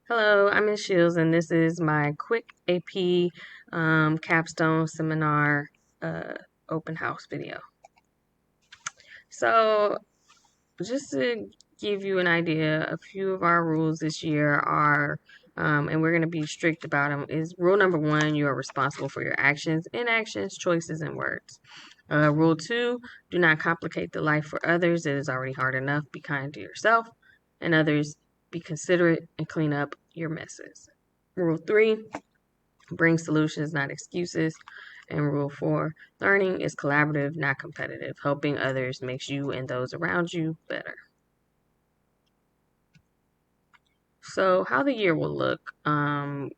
Hello, I'm Ms. Shields, and this is my quick AP capstone seminar uh, open house video. So, just to give you an idea, a few of our rules this year are, and we're going to be strict about them, is rule number 1, you are responsible for your actions, inactions, choices, and words. Rule 2, do not complicate the life for others. It is already hard enough. Be kind to yourself and others. Be considerate and clean up your messes. Rule 3, bring solutions, not excuses. And rule 4, learning is collaborative, not competitive. Helping others makes you and those around you better. So how the year will look,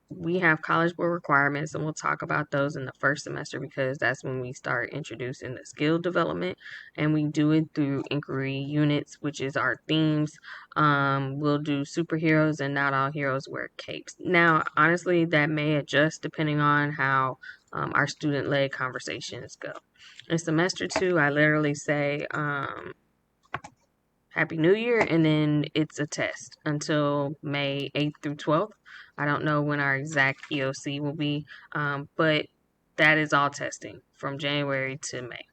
we have College Board requirements, and we'll talk about those in the first semester because that's when we start introducing the skill development, and we do it through inquiry units, which is our themes. We'll do superheroes and not all heroes wear capes. Now, honestly, that may adjust depending on how our student-led conversations go. In semester 2, I literally say, Happy New Year, and then it's a test until May 8th through 12th. I don't know when our exact EOC will be, but that is all testing from January to May.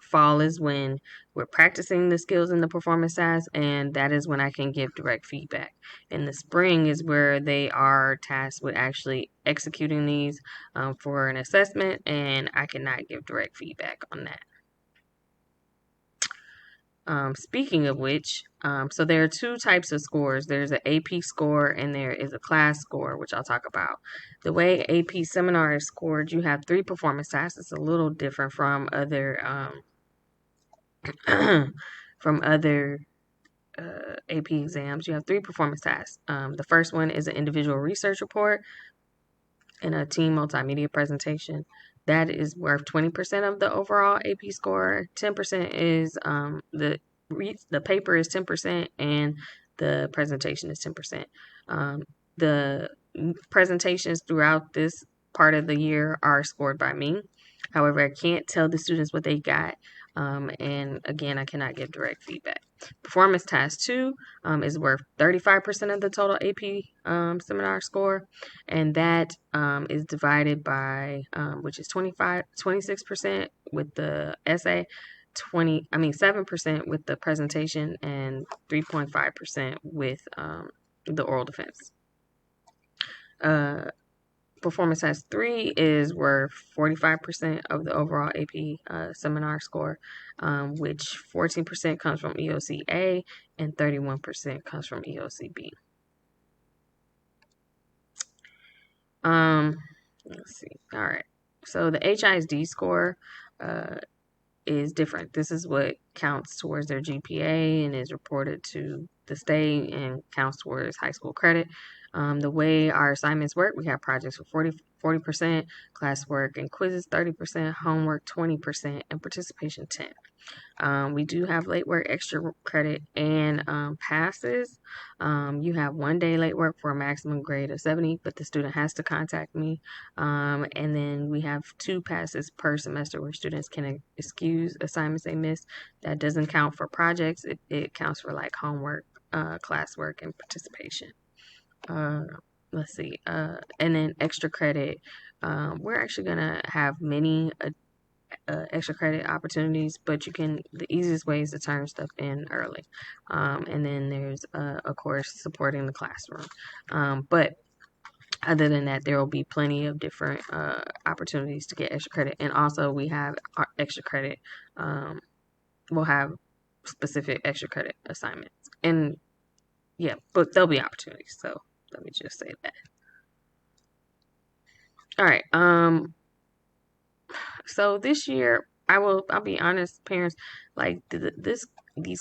Fall is when we're practicing the skills in the performance tasks, and that is when I can give direct feedback. In the spring is where they are tasked with actually executing these for an assessment, and I cannot give direct feedback on that. Speaking of which, so there are two types of scores. There's an AP score and there is a class score, which I'll talk about. The way AP seminar is scored, you have 3 performance tasks. It's a little different from other AP exams. You have 3 performance tasks. The first one is an individual research report and a team multimedia presentation. That is worth 20% of the overall AP score. 10% is the paper is 10% and the presentation is 10%. The presentations throughout this part of the year are scored by me. However, I can't tell the students what they got. And again, I cannot give direct feedback. Performance task 2 is worth 35% of the total AP seminar score, and that is divided by which is 26% with the essay, 7% with the presentation, and 3.5% with the oral defense. Performance task 3 is worth 45% of the overall AP seminar score, which 14% comes from EOC A and 31% comes from EOC B. Let's see. All right. So the HISD score is different. This is what counts towards their GPA and is reported to the state and counts towards high school credit. The way our assignments work, we have projects for 40%, classwork and quizzes 30%, homework 20%, and participation 10%. We do have late work, extra credit, and passes. You have 1 day late work for a maximum grade of 70, but the student has to contact me. And then we have 2 passes per semester where students can excuse assignments they missed. That doesn't count for projects. It counts for like homework, classwork, and participation. Let's see. And then extra credit. We're actually going to have many extra credit opportunities, but the easiest way is to turn stuff in early. And then there's, of course, supporting the classroom. But other than that, there will be plenty of different opportunities to get extra credit. And also we have our extra credit. We'll have specific extra credit assignments. And yeah, but there'll be opportunities. So let me just say that. All right. So this year, I'll be honest, parents, like these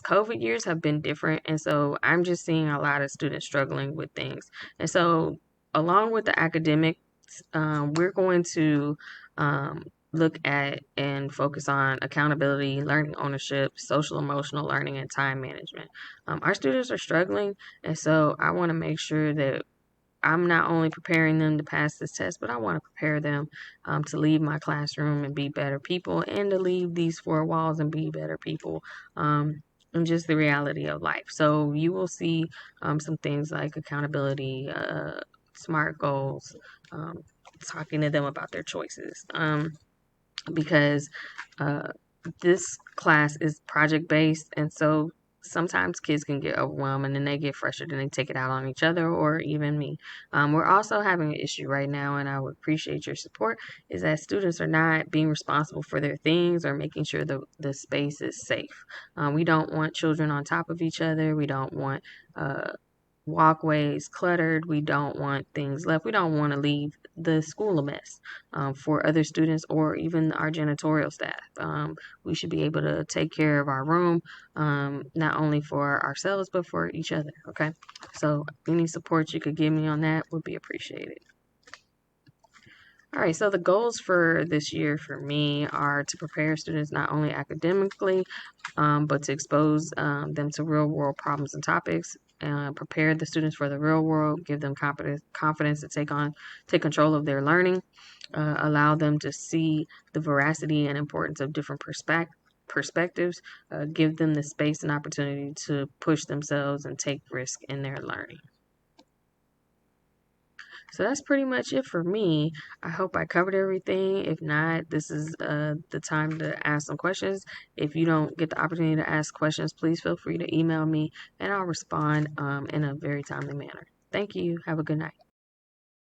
COVID years have been different, and so I'm just seeing a lot of students struggling with things. And so, along with the academics, we're going to look at and focus on accountability, learning ownership, social emotional learning, and time management. Our students are struggling, and so I want to make sure that I'm not only preparing them to pass this test, but I want to prepare them to leave my classroom and be better people, and to leave these 4 walls and be better people. and just the reality of life. So you will see some things like accountability, SMART goals, um, talking to them about their choices. Because uh, this class is project based, and so sometimes kids can get overwhelmed and then they get frustrated and they take it out on each other or even me. We're also having an issue right now, and I would appreciate your support, is that students are not being responsible for their things or making sure the space is safe. We don't want children on top of each other. We don't want walkways cluttered. We don't want things left. We don't want to leave the school a mess for other students or even our janitorial staff. We should be able to take care of our room, not only for ourselves, but for each other. Okay. So any support you could give me on that would be appreciated. All right, so the goals for this year for me are to prepare students not only academically, but to expose them to real world problems and topics, prepare the students for the real world, give them confidence to take control of their learning, allow them to see the veracity and importance of different perspectives, give them the space and opportunity to push themselves and take risk in their learning. So that's pretty much it for me. I hope I covered everything. If not, this is the time to ask some questions. If you don't get the opportunity to ask questions, please feel free to email me and I'll respond in a very timely manner. Thank you. Have a good night.